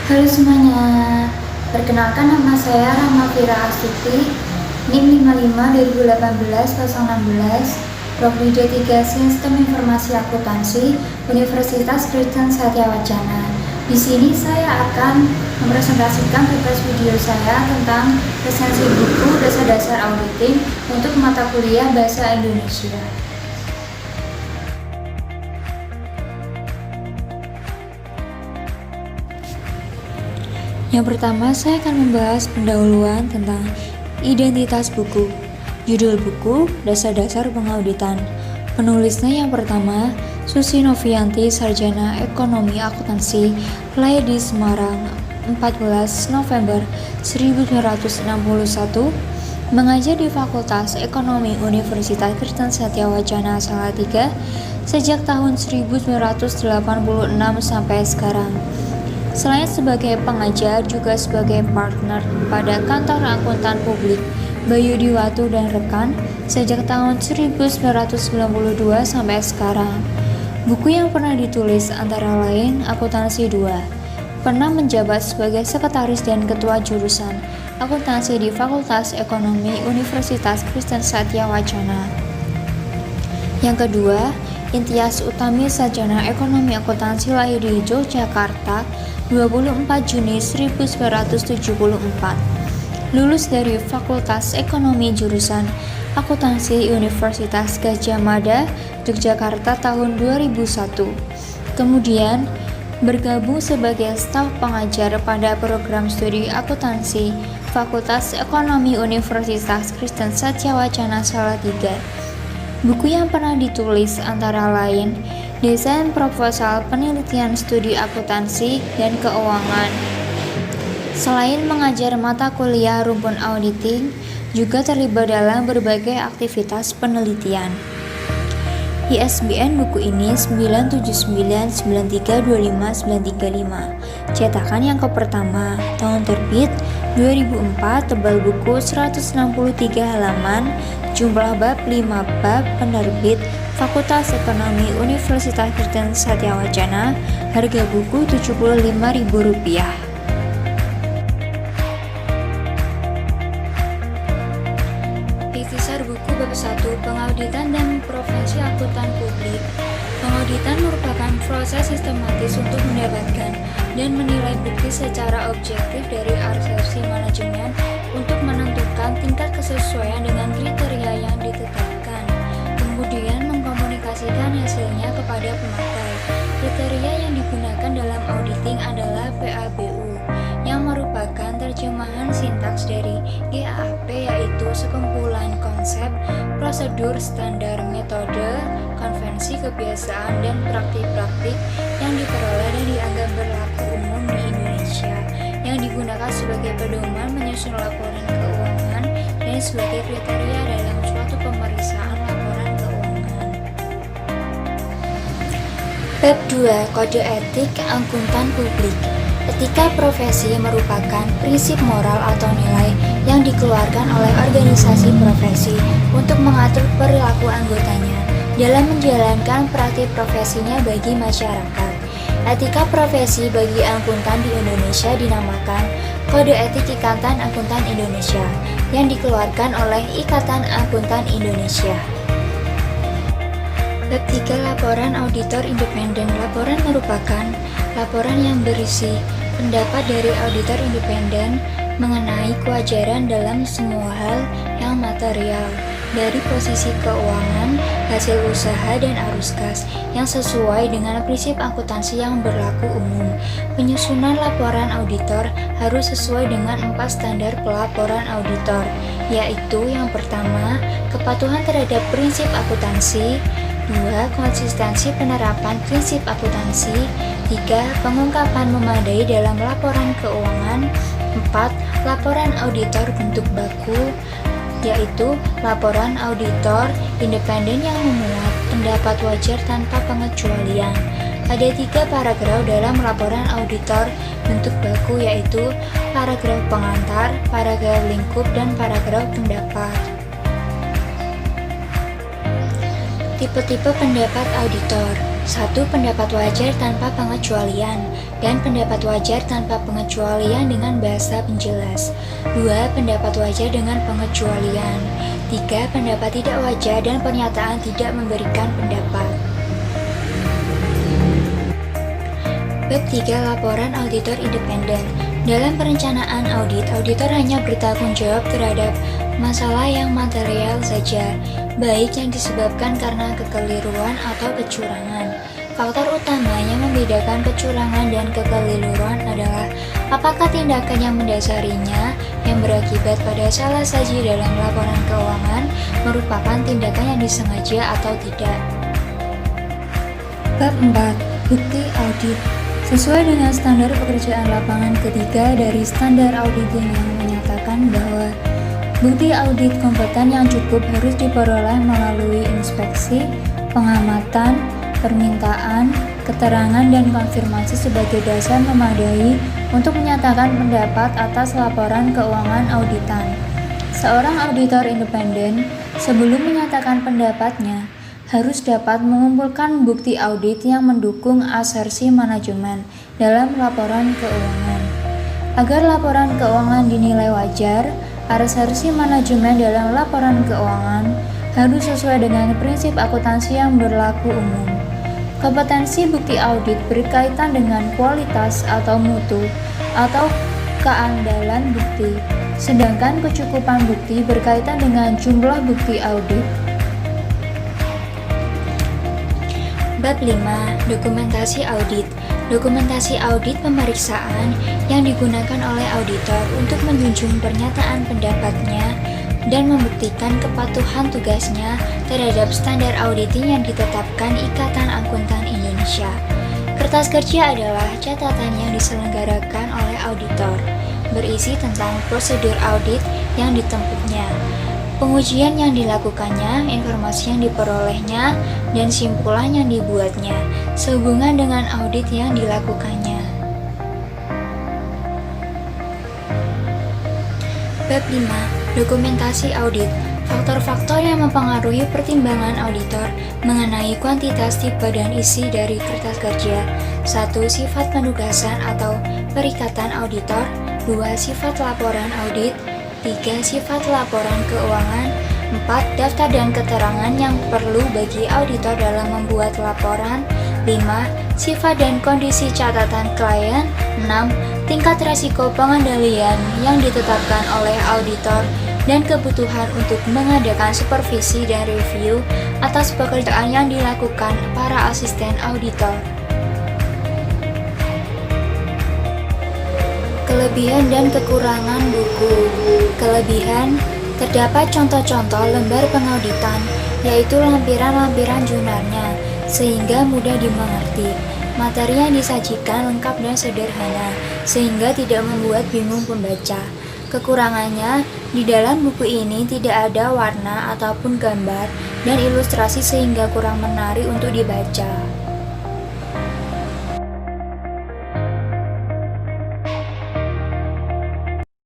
Halo semuanya, perkenalkan nama saya Rahma Fira Astuti, NIM 55 2018 016, Prodi D3 Sistem Informasi Akuntansi, Universitas Kristen Satya Wacana. Di sini saya akan mempresentasikan tugas video saya tentang resensi buku dasar-dasar auditing untuk mata kuliah Bahasa Indonesia. Yang pertama, saya akan membahas pendahuluan tentang identitas buku. Judul buku, Dasar-Dasar Pengauditan. Penulisnya yang pertama, Susi Novianti, Sarjana Ekonomi Akuntansi, lahir di Semarang, 14 November 1961, mengajar di Fakultas Ekonomi Universitas Kristen Satya Wacana Salatiga sejak tahun 1986 sampai sekarang. Selain sebagai pengajar, juga sebagai partner pada kantor akuntan publik Bayu Diwatu dan Rekan sejak tahun 1992 sampai sekarang. Buku yang pernah ditulis antara lain Akuntansi 2. Pernah menjabat sebagai sekretaris dan ketua jurusan akuntansi di Fakultas Ekonomi Universitas Kristen Satya Wacana. Yang kedua, Intias Utami, Sarjana Ekonomi Akuntansi, lahir di Yogyakarta 24 Juni 1974. Lulus dari Fakultas Ekonomi jurusan Akuntansi Universitas Gadjah Mada, Yogyakarta tahun 2001. Kemudian bergabung sebagai staf pengajar pada program studi akuntansi Fakultas Ekonomi Universitas Kristen Satya Wacana Salatiga. Buku yang pernah ditulis antara lain Desain Proposal Penelitian Studi Akuntansi dan Keuangan. Selain mengajar mata kuliah rumpun auditing, juga terlibat dalam berbagai aktivitas penelitian. ISBN buku ini 979932595. Cetakan yang pertama, tahun terbit 2004, tebal buku 163 halaman, jumlah bab 5 bab, penerbit Fakultas Ekonomi Universitas Kristen Satya Wacana, harga buku Rp75.000. Ikhtisar buku bab 1, Pengauditan dan Profesi Akuntan Publik. Pengauditan merupakan proses sistematis untuk mendapatkan dan menilai bukti secara objektif dari arsesi manajemen untuk menentukan tingkat kesesuaian dengan kriteria yang ditetapkan, kemudian mengkomunikasikan hasilnya kepada pemakai. Kriteria yang digunakan dalam auditing adalah PABU, yang merupakan terjemahan sintaks dari GAAP, yaitu sekumpulan konsep, prosedur, standar, metode, konvensi, kebiasaan, dan praktik-praktik yang diperoleh dan dianggap berlaku umum di Indonesia, yang digunakan sebagai pedoman menyusun laporan keuangan dan sebagai kriteria dalam suatu pemeriksaan laporan keuangan. Bab 2, Kode Etik Akuntan Publik. Etika profesi merupakan prinsip moral atau nilai yang dikeluarkan oleh organisasi profesi untuk mengatur perilaku anggotanya dalam menjalankan praktik profesinya bagi masyarakat. Etika profesi bagi akuntan di Indonesia dinamakan Kode Etik Ikatan Akuntan Indonesia yang dikeluarkan oleh Ikatan Akuntan Indonesia. Bab 3, Laporan Auditor Independen. Laporan merupakan laporan yang berisi pendapat dari auditor independen mengenai kewajaran dalam semua hal yang material, dari posisi keuangan, hasil usaha, dan arus kas, yang sesuai dengan prinsip akuntansi yang berlaku umum. Penyusunan laporan auditor harus sesuai dengan 4 standar pelaporan auditor, yaitu yang pertama, kepatuhan terhadap prinsip akuntansi, 2. Konsistensi penerapan prinsip akuntansi, 3. Pengungkapan memadai dalam laporan keuangan, 4. Laporan auditor bentuk baku, yaitu laporan auditor independen yang memuat pendapat wajar tanpa pengecualian. Ada 3 paragraf dalam laporan auditor bentuk baku, yaitu paragraf pengantar, paragraf lingkup, dan paragraf pendapat. Tipe-tipe pendapat auditor. 1. Pendapat wajar tanpa pengecualian dan pendapat wajar tanpa pengecualian dengan bahasa penjelas. 2. Pendapat wajar dengan pengecualian. 3. Pendapat tidak wajar dan pernyataan tidak memberikan pendapat. Bab 3. Laporan auditor independen. Dalam perencanaan audit, auditor hanya bertanggung jawab terhadap masalah yang material saja, baik yang disebabkan karena kekeliruan atau kecurangan. Faktor utama yang membedakan kecurangan dan kekeliruan adalah apakah tindakan yang mendasarinya yang berakibat pada salah saji dalam laporan keuangan merupakan tindakan yang disengaja atau tidak. Bab 4. Bukti audit. Sesuai dengan standar pekerjaan lapangan ketiga dari standar auditing yang menyatakan bahwa bukti audit kompeten yang cukup harus diperoleh melalui inspeksi, pengamatan, permintaan, keterangan, dan konfirmasi sebagai dasar memadai untuk menyatakan pendapat atas laporan keuangan auditan. Seorang auditor independen, sebelum menyatakan pendapatnya, harus dapat mengumpulkan bukti audit yang mendukung asersi manajemen dalam laporan keuangan. Agar laporan keuangan dinilai wajar, asersi manajemen dalam laporan keuangan harus sesuai dengan prinsip akuntansi yang berlaku umum. Kompetensi bukti audit berkaitan dengan kualitas atau mutu atau keandalan bukti, sedangkan kecukupan bukti berkaitan dengan jumlah bukti audit. Bab 5. Dokumentasi audit. Dokumentasi audit pemeriksaan yang digunakan oleh auditor untuk menjunjung pernyataan pendapatnya dan membuktikan kepatuhan tugasnya terhadap standar auditing yang ditetapkan Ikatan Akuntan Indonesia. Kertas kerja adalah catatan yang diselenggarakan oleh auditor, berisi tentang prosedur audit yang ditempuhnya, pengujian yang dilakukannya, informasi yang diperolehnya, dan simpulan yang dibuatnya, sehubungan dengan audit yang dilakukannya. Bab 5. Dokumentasi audit. Faktor-faktor yang mempengaruhi pertimbangan auditor mengenai kuantitas, tipe, dan isi dari kertas kerja. 1. Sifat penugasan atau perikatan auditor. 2. Sifat laporan audit. 3. Sifat laporan keuangan. 4. Daftar dan keterangan yang perlu bagi auditor dalam membuat laporan. 5. Sifat dan kondisi catatan klien. 6. Tingkat resiko pengendalian yang ditetapkan oleh auditor dan kebutuhan untuk mengadakan supervisi dan review atas pekerjaan yang dilakukan para asisten auditor. Kelebihan dan kekurangan buku. Kelebihan, terdapat contoh-contoh lembar pengauditan, yaitu lampiran-lampiran jurnalnya, sehingga mudah dimengerti. Materi yang disajikan lengkap dan sederhana, sehingga tidak membuat bingung pembaca. Kekurangannya, di dalam buku ini tidak ada warna ataupun gambar dan ilustrasi sehingga kurang menarik untuk dibaca.